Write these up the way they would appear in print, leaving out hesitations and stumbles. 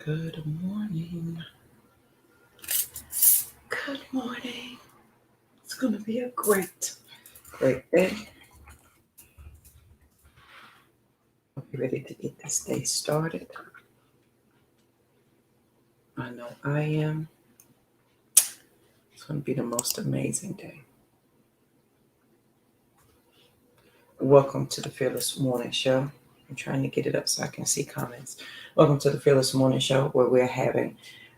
Good morning. Good morning. It's going to be a great day. Hope you're ready to get this day started. I know I am. It's going to be the most amazing day. Welcome to the Fearless Morning Show. I'm trying to get it up so I can see comments. Welcome to the Fearless Morning Show, where we're having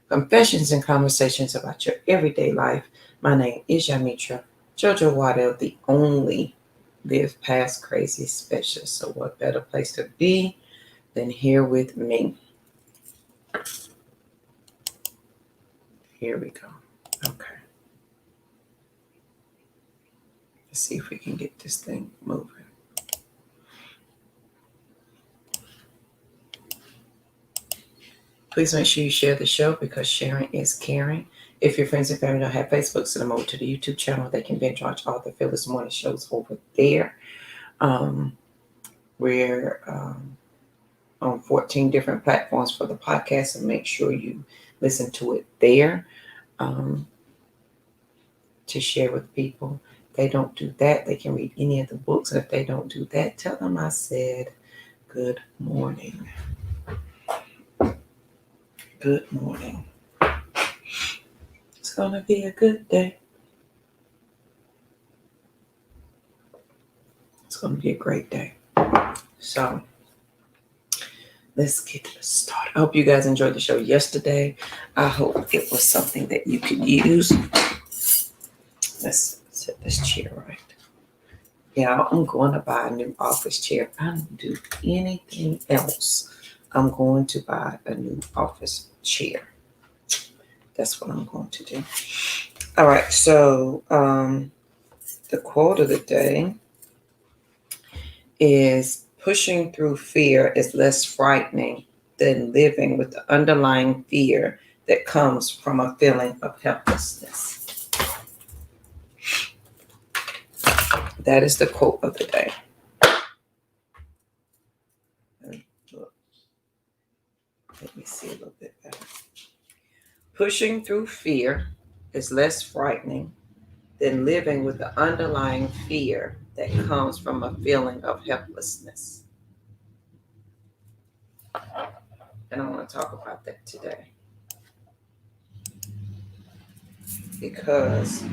confessions and conversations about your everyday life. My name is Yamitra Jojo Waddell, the only Live Past Crazy specialist. So what better place to be than here with me? Here we go. Okay. Let's see if we can get this thing moving. Please make sure you share the show because sharing is caring. If your friends and family don't have Facebook, send them over to the YouTube channel. They can binge watch all the Fearless Morning shows over there. We're on 14 different platforms for the podcast, and make sure you listen to it there to share with people. If they don't do that, they can read any of the books. And if they don't do that, tell them I said good morning. Good morning. It's going to be a good day. It's going to be a great day. So let's get started. I hope you guys enjoyed the show yesterday. I hope it was something that you could use. Let's set this chair right. Yeah, I'm going to buy a new office chair. I don't do anything else. I'm going to buy a new office chair. That's what I'm going to do. All right, so the quote of the day is pushing through fear is less frightening than living with the underlying fear that comes from a feeling of helplessness. That is the quote of the day. Let me see a little bit better. Pushing through fear is less frightening than living with the underlying fear that comes from a feeling of helplessness. And I want to talk about that today. Because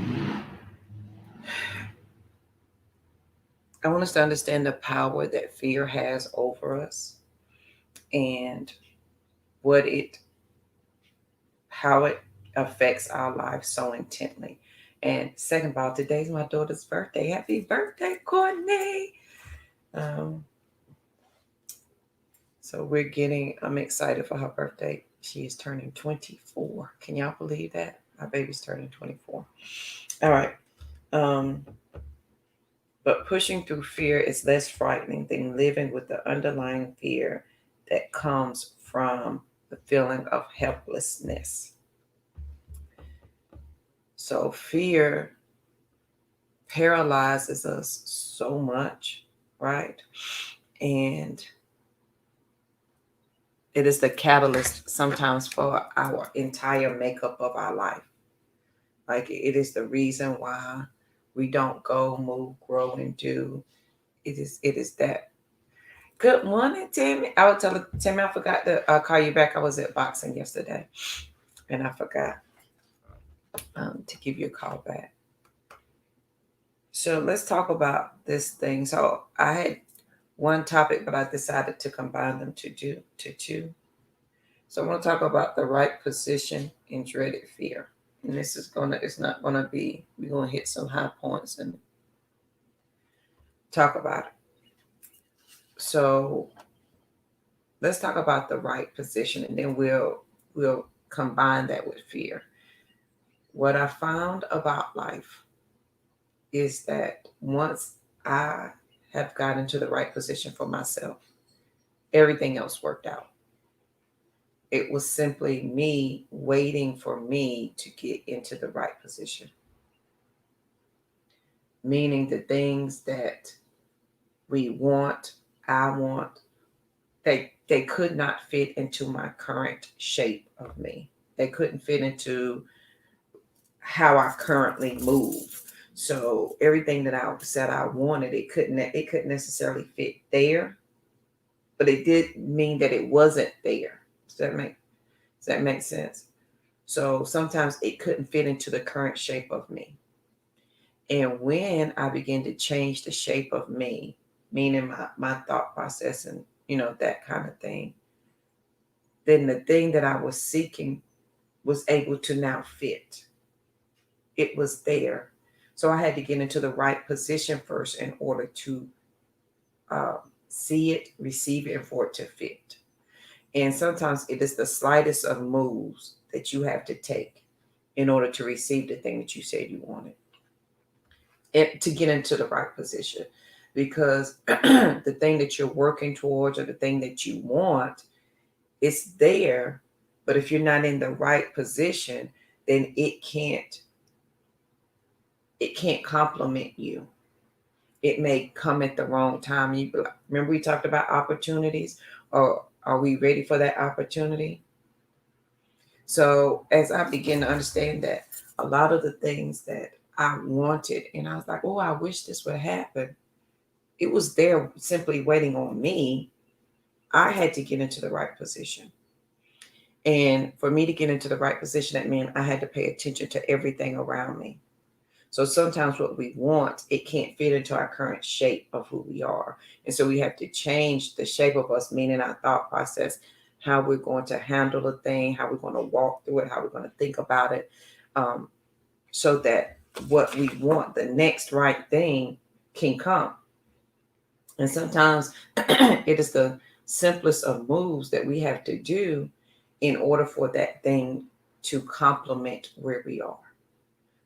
I want us to understand the power that fear has over us and how it affects our lives so intently. And second of all, today's my daughter's birthday. Happy birthday, Courtney. So I'm excited for her birthday. She is turning 24. Can y'all believe that? My baby's turning 24. All right. But pushing through fear is less frightening than living with the underlying fear that comes from the feeling of helplessness. So fear paralyzes us so much, right? And it is the catalyst sometimes for our entire makeup of our life. Like it is the reason why we don't go, move, grow, and do. It is that. Good morning, Tammy. I would tell Tammy I forgot to call you back. I was at boxing yesterday, and I forgot to give you a call back. So let's talk about this thing. So I had one topic, but I decided to combine them to two. So I want to talk about the right position in dreaded fear. And it's not gonna be, we're gonna hit some high points and talk about it. So let's talk about the right position, and then we'll combine that with fear. What I found about life is that once I have gotten to the right position for myself, everything else worked out. It was simply me waiting for me to get into the right position. Meaning the things that we want, I want, they could not fit into my current shape of me. They couldn't fit into how I currently move. So everything that I said I wanted, it couldn't necessarily fit there, but it did mean that it wasn't there. Does that make sense? So sometimes it couldn't fit into the current shape of me. And when I began to change the shape of me, meaning my thought process and that kind of thing, then the thing that I was seeking was able to now fit. It was there. So I had to get into the right position first in order to uh, see it, receive it, and for it to fit. And sometimes it is the slightest of moves that you have to take in order to receive the thing that you said you wanted, and to get into the right position. Because the thing that you're working towards or the thing that you want, it's there. But if you're not in the right position, then it can't complement you. It may come at the wrong time. You remember we talked about opportunities, or are we ready for that opportunity? So as I begin to understand that a lot of the things that I wanted, and I was like, oh, I wish this would happen. It was there simply waiting on me. I had to get into the right position. And for me to get into the right position, that meant I had to pay attention to everything around me. So sometimes what we want, it can't fit into our current shape of who we are. And so we have to change the shape of us, meaning our thought process, how we're going to handle a thing, how we're going to walk through it, how we're going to think about it, um, so that what we want, the next right thing, can come. And sometimes it is the simplest of moves that we have to do in order for that thing to complement where we are.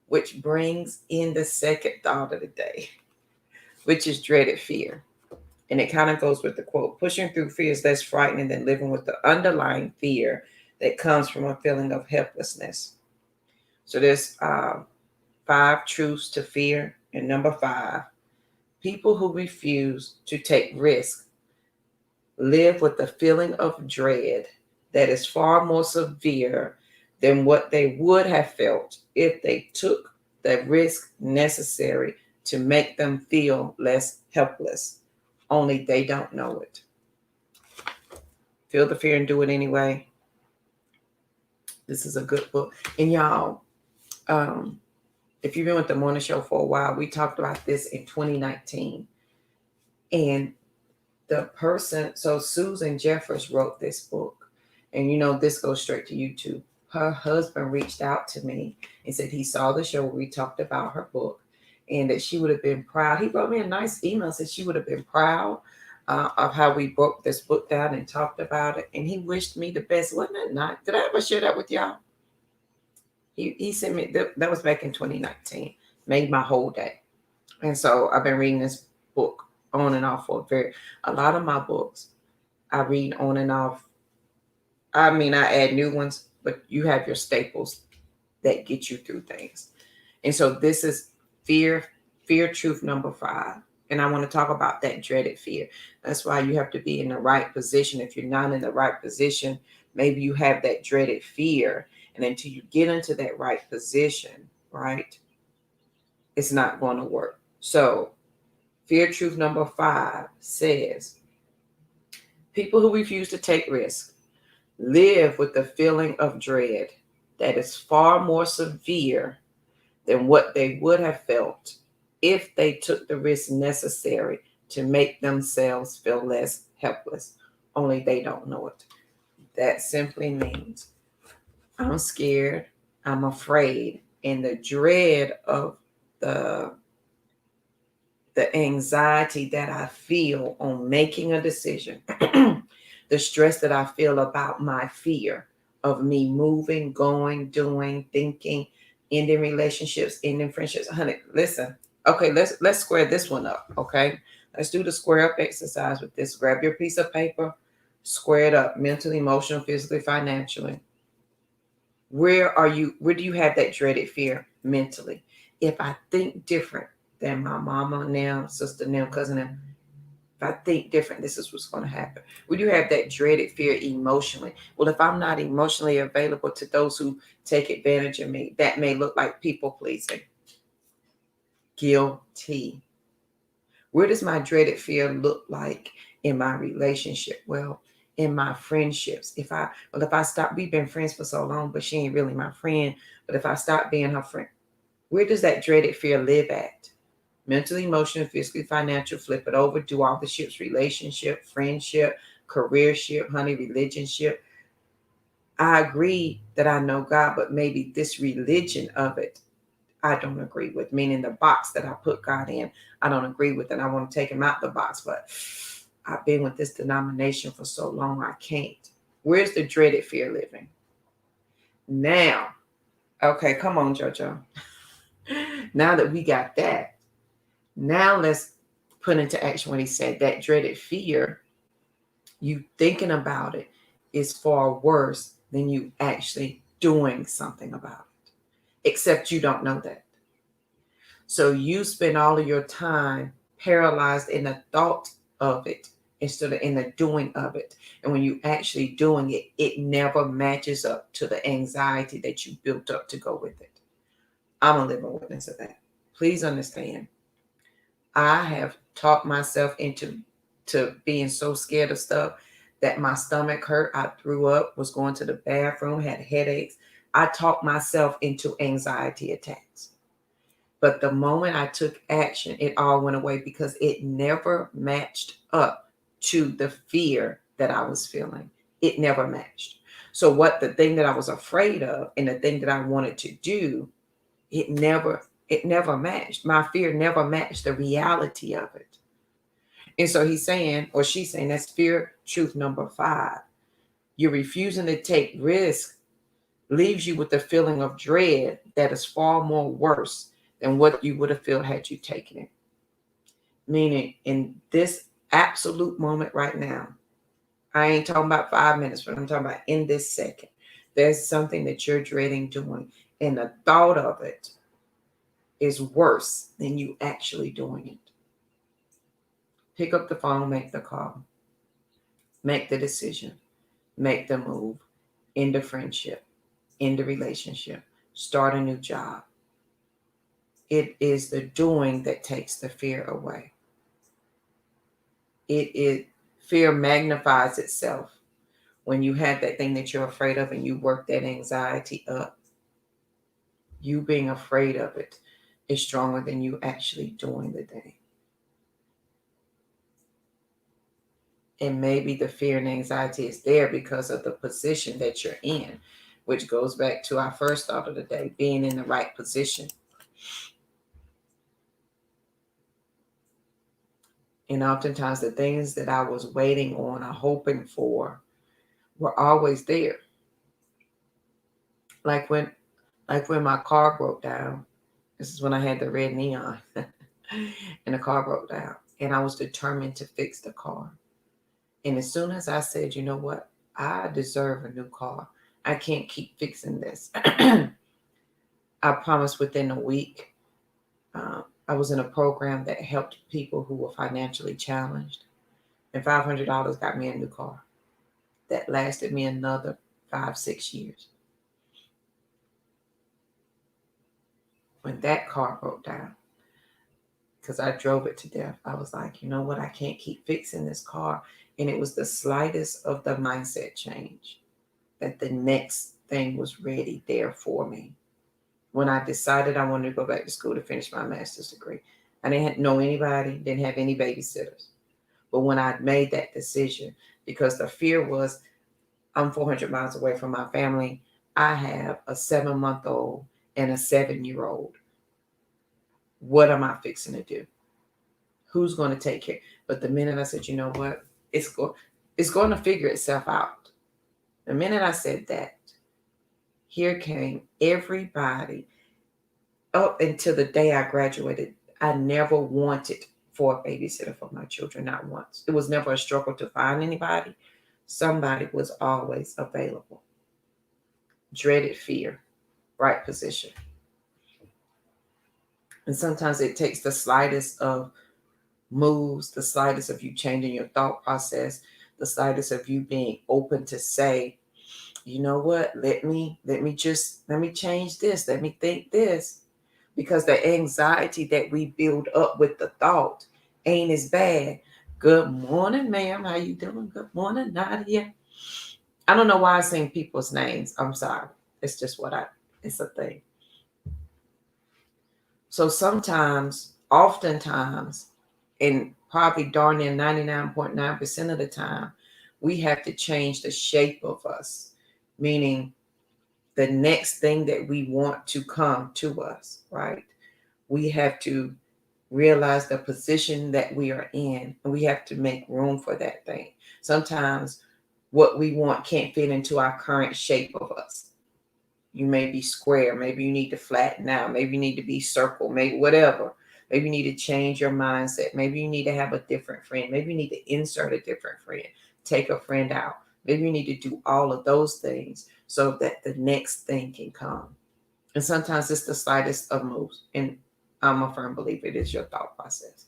Which brings in the second thought of the day, which is dreaded fear. And it kind of goes with the quote: pushing through fear is less frightening than living with the underlying fear that comes from a feeling of helplessness. So there's 5 truths to fear. And number 5, people who refuse to take risks live with a feeling of dread that is far more severe than what they would have felt if they took the risk necessary to make them feel less helpless. Only they don't know it. Feel the fear and do it anyway. This is a good book. And y'all, if you've been with the morning show for a while, we talked about this in 2019. And the person, so Susan Jeffers wrote this book. And this goes straight to YouTube. Her husband reached out to me and said he saw the show where we talked about her book, and that she would have been proud. He wrote me a nice email, said she would have been proud of how we broke this book down and talked about it. And he wished me the best. Wasn't that nice? Did I ever share that with y'all? He sent me, that was back in 2019. Made my whole day. And so I've been reading this book on and off for a lot of my books I read on and off. I mean, I add new ones, but you have your staples that get you through things. And so this is fear truth number 5. And I want to talk about that dreaded fear. That's why you have to be in the right position. If you're not in the right position, maybe you have that dreaded fear. And until you get into that right position, right, it's not going to work. So fear truth number 5 says, people who refuse to take risks live with the feeling of dread that is far more severe than what they would have felt if they took the risk necessary to make themselves feel less helpless. Only they don't know it. That simply means I'm scared, I'm afraid, and the dread of the anxiety that I feel on making a decision, the stress that I feel about my fear of me moving, going, doing, thinking, ending relationships, ending friendships. Honey, listen. Okay, let's square this one up. Okay, let's do the square up exercise with this. Grab your piece of paper, square it up mentally, emotionally, physically, financially. Where do you have that dreaded fear mentally? If I think different than my mama now, sister now, cousin now, If I think different, this is what's going to happen. Would you have that dreaded fear emotionally? Well, if I'm not emotionally available to those who take advantage of me, that may look like people pleasing. Guilty. Where does my dreaded fear look like in my relationship? Well, in my friendships. If I stop, we've been friends for so long, but she ain't really my friend. But if I stop being her friend, where does that dreaded fear live at? Mentally, emotionally, physically, financial, flip it over, do all the ships, relationship, friendship, career ship, honey, religion ship. I agree that I know God, but maybe this religion of it, I don't agree with, meaning the box that I put God in, I don't agree with, and I want to take him out the box, but I've been with this denomination for so long, I can't. Where's the dreaded fear living? Now, okay, come on, JoJo. Now that we got that, now let's put into action what he said. That dreaded fear, you thinking about it, is far worse than you actually doing something about it, except you don't know that. So you spend all of your time paralyzed in the thought of it instead of in the doing of it. And when you actually doing it, it never matches up to the anxiety that you built up to go with it. I'm a living witness of that. Please understand. I have talked myself into being so scared of stuff that my stomach hurt. I threw up, was going to the bathroom, had headaches. I talked myself into anxiety attacks. But the moment I took action, it all went away because it never matched up to the fear that I was feeling. It never matched. So what the thing that I was afraid of and the thing that I wanted to do, it never matched. My fear never matched the reality of it. And so he's saying, or she's saying, that's fear truth number 5. You're refusing to take risk leaves you with a feeling of dread that is far more worse than what you would have felt had you taken it. Meaning, in this absolute moment right now, I ain't talking about 5 minutes, but I'm talking about in this second, there's something that you're dreading doing, and the thought of it is worse than you actually doing it. Pick up the phone, make the call, make the decision, make the move, end the friendship, end the relationship, start a new job. It is the doing that takes the fear away. Fear magnifies itself when you have that thing that you're afraid of and you work that anxiety up. You being afraid of it is stronger than you actually doing the thing. And maybe the fear and anxiety is there because of the position that you're in, which goes back to our first thought of the day, being in the right position. And oftentimes the things that I was waiting on or hoping for were always there. Like when my car broke down. This is when I had the red neon. And the car broke down. And I was determined to fix the car. And as soon as I said, you know what? I deserve a new car. I can't keep fixing this. I promised within a week. I was in a program that helped people who were financially challenged. And $500 got me a new car. That lasted me another 5-6 years. When that car broke down, because I drove it to death, I was like, you know what? I can't keep fixing this car. And it was the slightest of the mindset change that the next thing was ready there for me. When I decided I wanted to go back to school to finish my master's degree, I didn't know anybody, didn't have any babysitters. But when I made that decision, because the fear was, I'm 400 miles away from my family. I have a 7-month-old and a 7-year-old. What am I fixing to do? Who's going to take care? But the minute I said, you know what, it's going to figure itself out. The minute I said that, here came everybody. Up until the day I graduated, I never wanted for a babysitter for my children, not once. It was never a struggle to find anybody. Somebody was always available. Dreaded fear, right position. And sometimes it takes the slightest of moves, the slightest of you changing your thought process, the slightest of you being open to say, you know what, let me change this, let me think this. Because the anxiety that we build up with the thought ain't as bad. Good morning, ma'am. How you doing? Good morning, Nadia. I don't know why I sing people's names. I'm sorry. It's just it's a thing. So sometimes, oftentimes, and probably darn near 99.9% of the time, we have to change the shape of us, meaning the next thing that we want to come to us, right? We have to realize the position that we are in, and we have to make room for that thing. Sometimes what we want can't fit into our current shape of us. You may be square, maybe you need to flatten out, maybe you need to be circle, maybe whatever. Maybe you need to change your mindset. Maybe you need to have a different friend. Maybe you need to insert a different friend, take a friend out. Maybe you need to do all of those things so that the next thing can come. And sometimes it's the slightest of moves. And I'm a firm believer it is your thought process.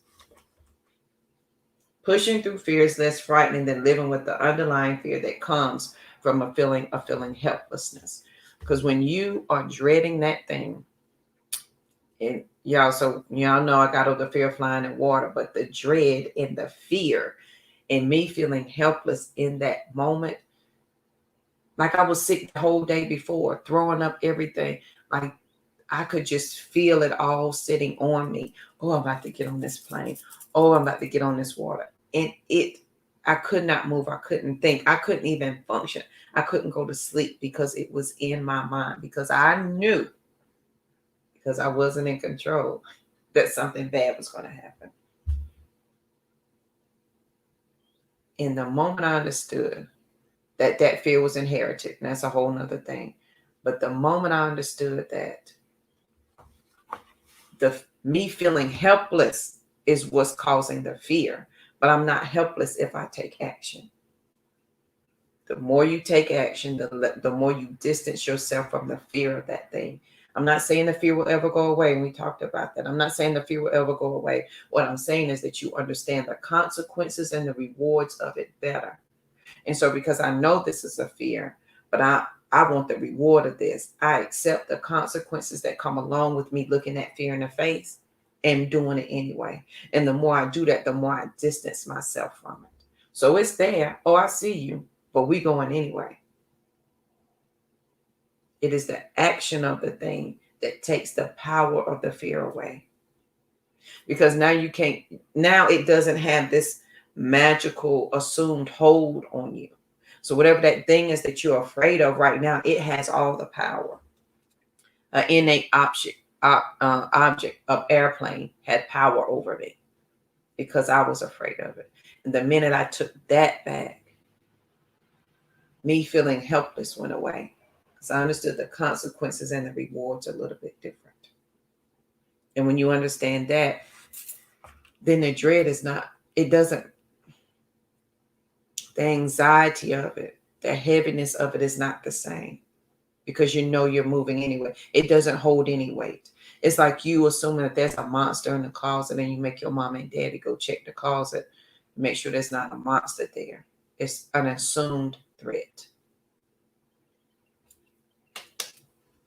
Pushing through fear is less frightening than living with the underlying fear that comes from a feeling helplessness. Because when you are dreading that thing, and y'all know I got over the fear of flying in water, but the dread and the fear and me feeling helpless in that moment, like I was sick the whole day before, throwing up everything. Like I could just feel it all sitting on me. Oh, I'm about to get on this plane. Oh, I'm about to get on this water. And I could not move. I couldn't think. I couldn't even function. I couldn't go to sleep because it was in my mind, because I knew, because I wasn't in control, that something bad was going to happen. In the moment I understood that fear was inherited, and that's a whole nother thing. But the moment I understood that me feeling helpless is what's causing the fear, but I'm not helpless if I take action. The more you take action, the more you distance yourself from the fear of that thing. I'm not saying the fear will ever go away, and we talked about that. I'm not saying the fear will ever go away. What I'm saying is that you understand the consequences and the rewards of it better. And so because I know this is a fear, but I want the reward of this, I accept the consequences that come along with me looking at fear in the face and doing it anyway. And the more I do that, the more I distance myself from it. So it's there. Oh, I see you, but we going anyway. It is the action of the thing that takes the power of the fear away. Because now it doesn't have this magical assumed hold on you. So whatever that thing is that you're afraid of right now, it has all the power. An innate object of airplane had power over me because I was afraid of it. And the minute I took that back, me feeling helpless went away. Because I understood the consequences and the rewards a little bit different. And when you understand that, then the dread is not, the anxiety of it, the heaviness of it is not the same, because you know you're moving anyway. It doesn't hold any weight. It's like you assuming that there's a monster in the closet and you make your mom and daddy go check the closet, make sure there's not a monster there. It's an assumed threat.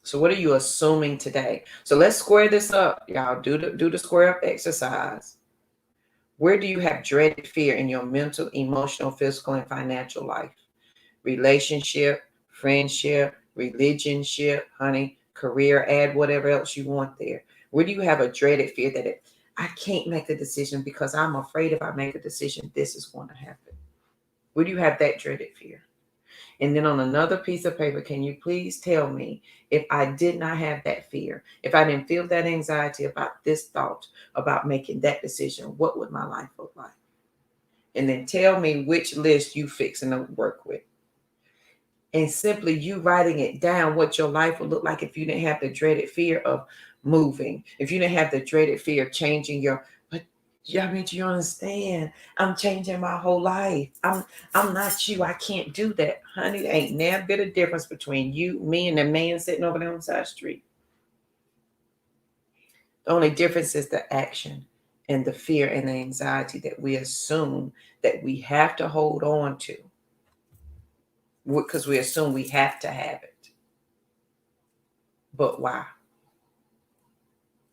So what are you assuming today? So let's square this up, y'all. Do the square up exercise. Where do you have dreaded fear in your mental, emotional, physical, and financial life? Relationship, friendship, religionship, honey, career, add whatever else you want there. Where do you have a dreaded fear that I can't make a decision because I'm afraid if I make a decision, this is going to happen? Where do you have that dreaded fear? And then on another piece of paper, can you please tell me, if I did not have that fear, if I didn't feel that anxiety about this thought, about making that decision, what would my life look like? And then tell me which list you fixing to work with. And simply you writing it down, what your life would look like if you didn't have the dreaded fear of moving, if you didn't have the dreaded fear of changing but yeah, I mean, do you understand? I'm changing my whole life. I'm not you. I can't do that. Honey, there ain't never been a difference between you, me, and the man sitting over there on the side street. The only difference is the action. and the fear and the anxiety that we assume that we have to hold on to because we assume we have to have it. But why?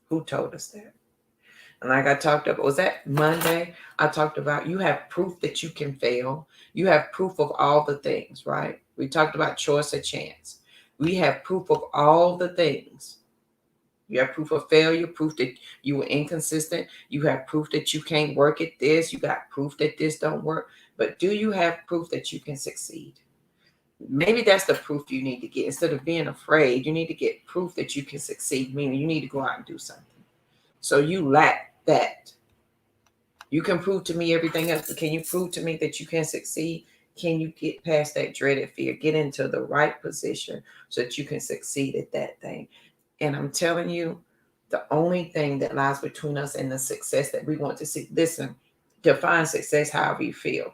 Who told us that? And like I talked about, was that Monday? I talked about you have proof that you can fail. You have proof of all the things, right? We talked about choice or chance. We have proof of all the things. You have proof of failure, proof that you were inconsistent. You have proof that you can't work at this. You got proof that this don't work. But do you have proof that you can succeed? Maybe that's the proof you need to get. Instead of being afraid, you need to get proof that you can succeed, meaning you need to go out and do something. So you lack that. You can prove to me everything else, but can you prove to me that you can succeed? Can you get past that dreaded fear? Get into the right position so that you can succeed at that thing. And I'm telling you, the only thing that lies between us and the success that we want to see, listen, define success however you feel.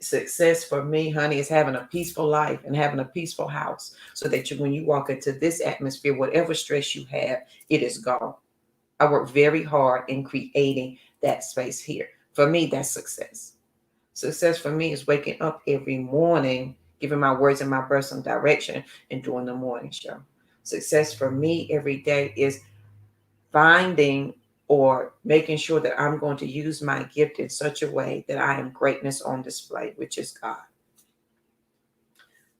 Success for me, honey, is having a peaceful life and having a peaceful house so that when you walk into this atmosphere, whatever stress you have, it is gone. I work very hard in creating that space here. For me, that's success. Success for me is waking up every morning, giving my words and my breath some direction, and doing the morning show. Success for me every day is finding or making sure that I'm going to use my gift in such a way that I am greatness on display, which is God.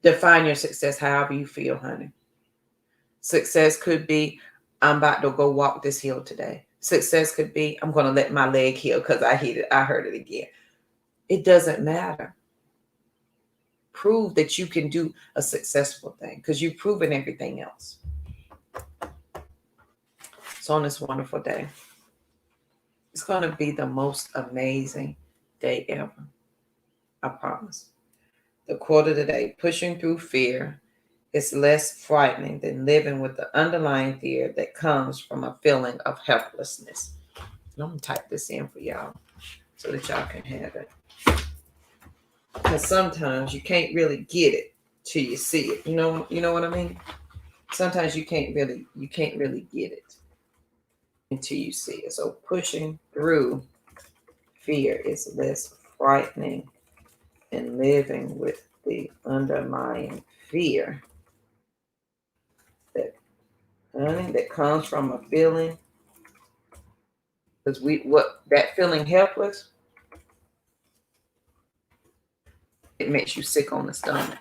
Define your success however you feel, honey. Success could be, I'm about to go walk this hill today. Success could be, I'm going to let my leg heal because I heard it again. It doesn't matter. Prove that you can do a successful thing because you've proven everything else. So on this wonderful day, it's going to be the most amazing day ever. I promise. The quote of the day, pushing through fear is less frightening than living with the underlying fear that comes from a feeling of helplessness. I'm going to type this in for y'all so that y'all can have it. Because sometimes you can't really get it till you see it. You know what I mean? Sometimes you can't really get it until you see it. So pushing through fear is less frightening than living with the underlying fear that comes from a feeling. Because that feeling helpless, it makes you sick on the stomach.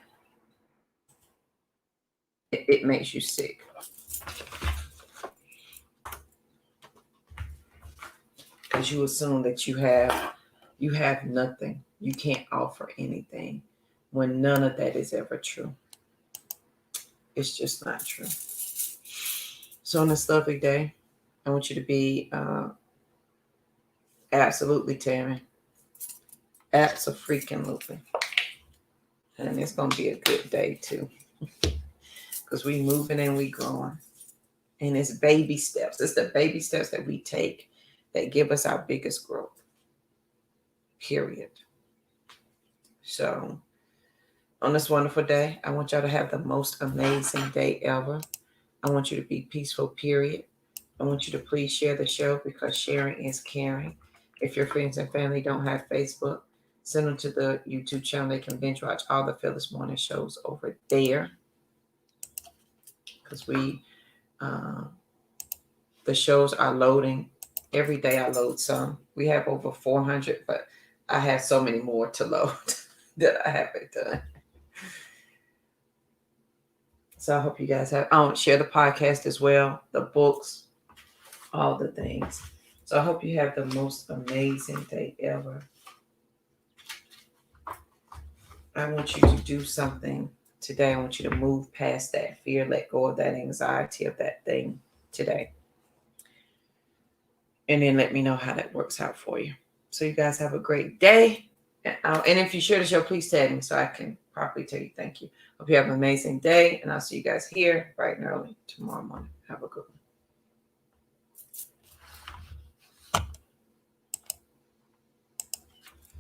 It makes you sick. Because you assume that you have nothing. You can't offer anything when none of that is ever true. It's just not true. So on this lovely day, I want you to be absolutely, Tammy. Abso-freaking-lutely. And it's going to be a good day too. Because we moving and we growing. And it's baby steps. It's the baby steps that we take that give us our biggest growth. Period. So on this wonderful day, I want y'all to have the most amazing day ever. I want you to be peaceful, period. I want you to please share the show because sharing is caring. If your friends and family don't have Facebook, send them to the YouTube channel. They can binge watch all the Phyllis Morning shows over there. Because the shows are loading. Every day I load some. We have over 400, but I have so many more to load that I haven't done. So I hope you guys share the podcast as well, the books, all the things. So I hope you have the most amazing day ever. I want you to do something today. I want you to move past that fear, let go of that anxiety of that thing today. And then let me know how that works out for you. So you guys have a great day. And if you share the show, please tag me so I can properly tell you thank you. Hope you have an amazing day. And I'll see you guys here bright and early tomorrow morning. Have a good one.